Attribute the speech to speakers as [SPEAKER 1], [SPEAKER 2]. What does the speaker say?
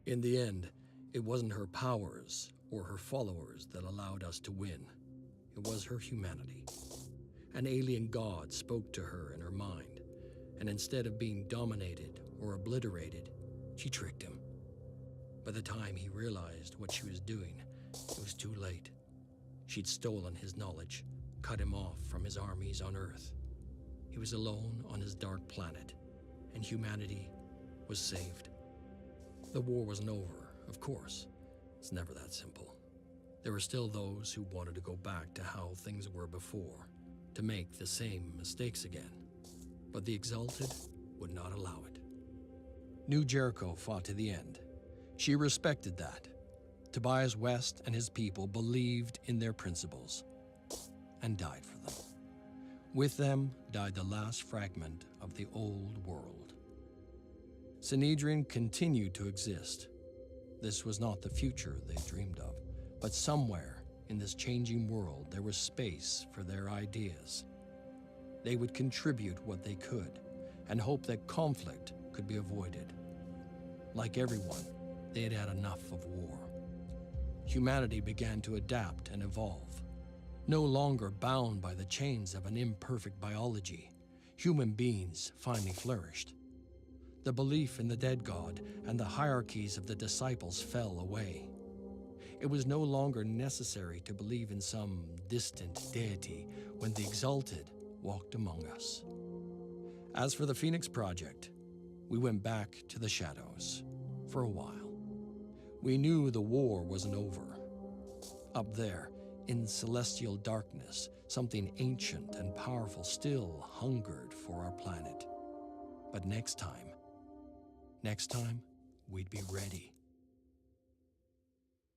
[SPEAKER 1] In the end, it wasn't her powers or her followers that allowed us to win. It was her humanity. An alien god spoke to her in her mind, and instead of being dominated or obliterated, she tricked him. By the time he realized what she was doing, it was too late. She'd stolen his knowledge, cut him off from his armies on Earth. He was alone on his dark planet, and humanity was saved. The war wasn't over, of course. It's never that simple. There were still those who wanted to go back to how things were before, to make the same mistakes again. But the Exalted would not allow it. New Jericho fought to the end. She respected that. Tobias West and his people believed in their principles and died for them. With them died the last fragment of the old world. Synedrion continued to exist. This was not the future they dreamed of, but somewhere in this changing world there was space for their ideas. They would contribute what they could and hope that conflict could be avoided. Like everyone, they had had enough of war. Humanity began to adapt and evolve. No longer bound by the chains of an imperfect biology, human beings finally flourished. The belief in the dead god and the hierarchies of the disciples fell away. It was no longer necessary to believe in some distant deity when the Exalted walked among us. As for the Phoenix Project, we went back to the shadows for a while. We knew the war wasn't over. Up there, in celestial darkness, something ancient and powerful still hungered for our planet. But next time, we'd be ready.